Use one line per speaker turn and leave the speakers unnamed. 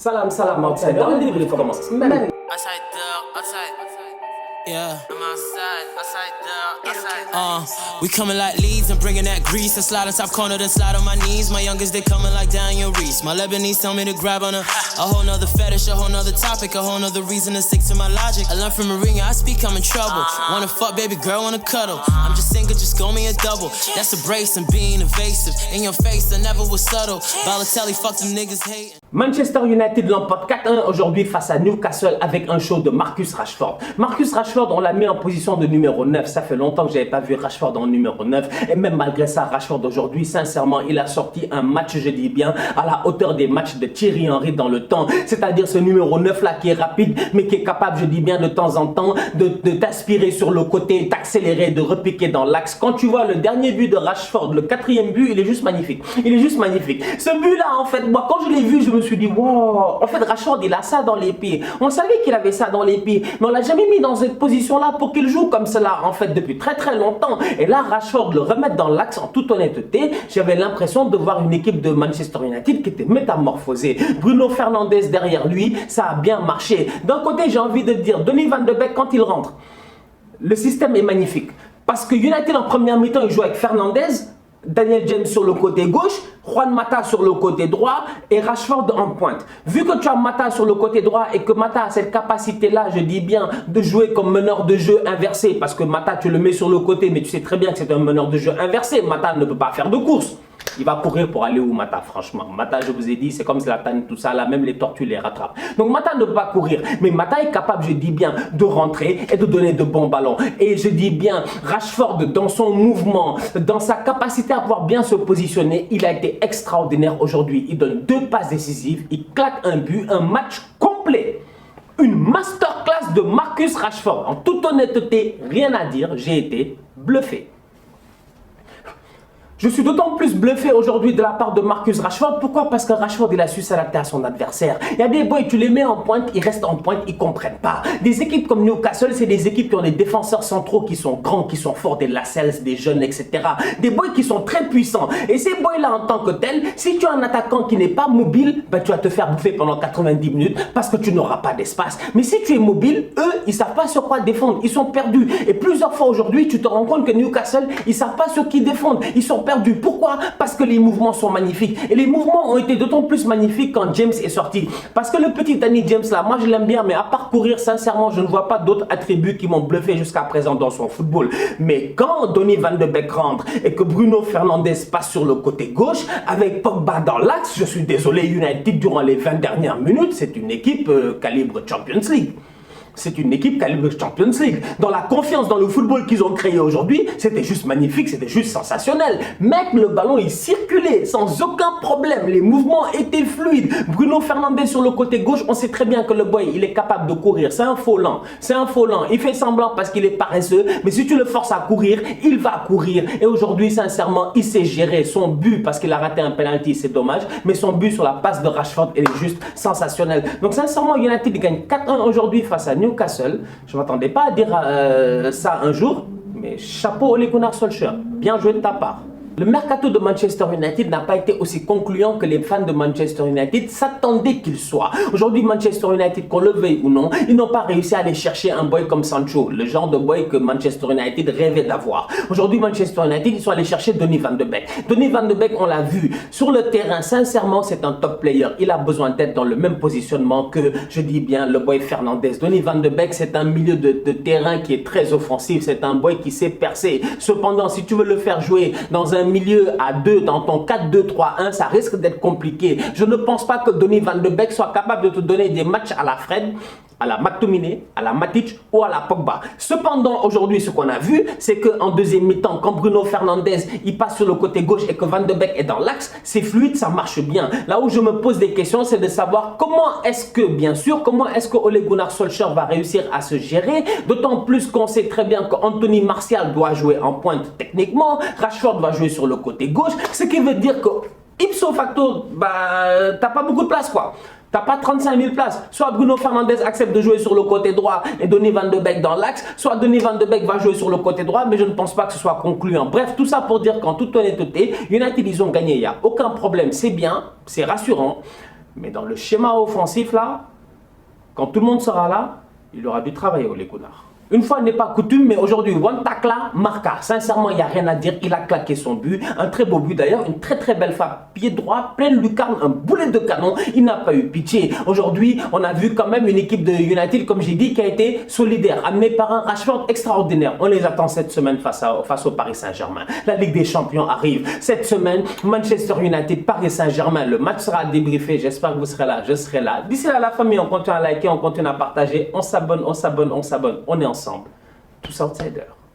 Salam, salam, outside. Dans le livre, il faut commencer. Man.
Outside door, outside. Yeah. I'm outside door, outside. We coming like leads and bringing that grease. I slide on top corner, then slide on my knees. My youngest, they coming like Daniel Reese. My Lebanese tell me to grab on a whole nother fetish, a whole nother topic, a whole nother reason to stick to my logic. I learned from Mourinho, I speak, I'm in trouble. Wanna fuck, baby girl, wanna cuddle. I'm just single, just go me a double. That's a brace and being evasive. In your face, I never was subtle. Balotelli, fuck them niggas hating.
Manchester United l'emporte 4-1 aujourd'hui face à Newcastle avec un show de Marcus Rashford. Marcus Rashford, on l'a mis en position de numéro 9. Ça fait longtemps que j'avais pas vu Rashford en numéro 9. Et même malgré ça, Rashford aujourd'hui, sincèrement, il a sorti un match, je dis bien, à la hauteur des matchs de Thierry Henry dans le temps. C'est-à-dire ce numéro 9 là qui est rapide, mais qui est capable, je dis bien, de temps en temps, de t'aspirer sur le côté, d'accélérer, de repiquer dans l'axe. Quand tu vois le dernier but de Rashford, le 4e but, il est juste magnifique. Il est juste magnifique. Ce but là, en fait, moi, quand je l'ai vu, je me suis dit, wow, en fait, Rashford, il a ça dans les pieds. On savait qu'il avait ça dans les pieds, mais on l'a jamais mis dans cette position-là pour qu'il joue comme cela, en fait, depuis très très longtemps. Et là, Rashford le remettre dans l'axe en toute honnêteté, j'avais l'impression de voir une équipe de Manchester United qui était métamorphosée. Bruno Fernandes derrière lui, ça a bien marché. D'un côté, j'ai envie de dire, Donny van de Beek, quand il rentre, le système est magnifique. Parce que United, en première mi-temps, il joue avec Fernandes, Daniel James sur le côté gauche, Juan Mata sur le côté droit et Rashford en pointe. Vu que tu as Mata sur le côté droit et que Mata a cette capacité-là, je dis bien, de jouer comme meneur de jeu inversé, parce que Mata, tu le mets sur le côté, mais tu sais très bien que c'est un meneur de jeu inversé. Mata ne peut pas faire de course. Il va courir pour aller où, Mata, franchement. Mata, je vous ai dit, c'est comme Zlatan, tout ça, là, même les tortues les rattrapent. Donc Mata ne peut pas courir, mais Mata est capable, je dis bien, de rentrer et de donner de bons ballons. Et je dis bien, Rashford, dans son mouvement, dans sa capacité à pouvoir bien se positionner, il a été extraordinaire aujourd'hui. Il donne 2 passes décisives, il claque un but, un match complet. Une masterclass de Marcus Rashford. En toute honnêteté, rien à dire, j'ai été bluffé. Je suis d'autant plus bluffé aujourd'hui de la part de Marcus Rashford. Pourquoi? Parce que Rashford, il a su s'adapter à son adversaire. Il y a des boys, tu les mets en pointe, ils restent en pointe, ils ne comprennent pas. Des équipes comme Newcastle, c'est des équipes qui ont des défenseurs centraux qui sont grands, qui sont forts, des Lascelles, des jeunes, etc. Des boys qui sont très puissants. Et ces boys-là, en tant que tels, si tu as un attaquant qui n'est pas mobile, ben, tu vas te faire bouffer pendant 90 minutes parce que tu n'auras pas d'espace. Mais si tu es mobile, eux, ils ne savent pas sur quoi défendre. Ils sont perdus. Et plusieurs fois aujourd'hui, tu te rends compte que Newcastle, ils ne savent pas sur qui défendre. Ils sont perdus. Pourquoi? Parce que les mouvements sont magnifiques. Et les mouvements ont été d'autant plus magnifiques quand James est sorti. Parce que le petit Danny James là, moi je l'aime bien, mais à part courir, sincèrement, je ne vois pas d'autres attributs qui m'ont bluffé jusqu'à présent dans son football. Mais quand Donny van de Beek rentre et que Bruno Fernandes passe sur le côté gauche, avec Pogba dans l'axe, je suis désolé, United durant les 20 dernières minutes, c'est une équipe calibre Champions League. C'est une équipe calibre Champions League. Dans la confiance dans le football qu'ils ont créé aujourd'hui, c'était juste magnifique, c'était juste sensationnel. Mec, le ballon, il circulait sans aucun problème. Les mouvements étaient fluides. Bruno Fernandes sur le côté gauche, on sait très bien que le boy, il est capable de courir. C'est un faux lent. C'est un faux lent. Il fait semblant parce qu'il est paresseux. Mais si tu le forces à courir, il va courir. Et aujourd'hui, sincèrement, il sait gérer son but parce qu'il a raté un penalty, c'est dommage. Mais son but sur la passe de Rashford, il est juste sensationnel. Donc sincèrement, United gagne 4-1 aujourd'hui face à Newcastle. Je ne m'attendais pas à dire ça un jour, mais chapeau Ole Gunnar Solskjaer, bien joué de ta part. Le mercato de Manchester United n'a pas été aussi concluant que les fans de Manchester United s'attendaient qu'il soit. Aujourd'hui, Manchester United, qu'on le veuille ou non, ils n'ont pas réussi à aller chercher un boy comme Sancho, le genre de boy que Manchester United rêvait d'avoir. Aujourd'hui, Manchester United, ils sont allés chercher Donny van de Beek. Donny van de Beek, on l'a vu, sur le terrain, sincèrement, c'est un top player. Il a besoin d'être dans le même positionnement que, je dis bien, le boy Fernandes. Donny van de Beek, c'est un milieu de terrain qui est très offensif. C'est un boy qui sait percer. Cependant, si tu veux le faire jouer dans un milieu à 2, dans ton 4-2-3-1, ça risque d'être compliqué. Je ne pense pas que Donny van de Beek soit capable de te donner des matchs à la Fred, à la McTominay, à la Matic ou à la Pogba. Cependant, aujourd'hui, ce qu'on a vu, c'est qu'en deuxième mi-temps, quand Bruno Fernandes il passe sur le côté gauche et que Van de Beek est dans l'axe, c'est fluide, ça marche bien. Là où je me pose des questions, c'est de savoir comment est-ce que, bien sûr, comment est-ce que Ole Gunnar Solskjaer va réussir à se gérer, d'autant plus qu'on sait très bien qu'Anthony Martial doit jouer en pointe techniquement, Rashford va jouer sur le côté gauche, ce qui veut dire que ipso facto, bah, t'as pas beaucoup de place quoi. T'as pas 35 000 places. Soit Bruno Fernandes accepte de jouer sur le côté droit et Donny van de Beek dans l'axe, soit Donny van de Beek va jouer sur le côté droit, mais je ne pense pas que ce soit concluant. Bref, tout ça pour dire qu'en toute honnêteté, United, ils ont gagné. Il n'y a aucun problème. C'est bien, c'est rassurant. Mais dans le schéma offensif, là, quand tout le monde sera là, il aura du travail au Légounard. Une fois n'est pas coutume, mais aujourd'hui, Wantakla marqua. Sincèrement, il n'y a rien à dire. Il a claqué son but. Un très beau but d'ailleurs. Une très très belle frappe. Pied droit, pleine lucarne, un boulet de canon. Il n'a pas eu pitié. Aujourd'hui, on a vu quand même une équipe de United, comme j'ai dit, qui a été solidaire. Amenée par un Rashford extraordinaire. On les attend cette semaine face au Paris Saint-Germain. La Ligue des Champions arrive. Cette semaine, Manchester United, Paris Saint-Germain. Le match sera débriefé. J'espère que vous serez là. Je serai là. D'ici là, la famille, on continue à liker, on continue à partager. On s'abonne, on s'abonne, on s'abonne. On est ensemble. Tous outsiders.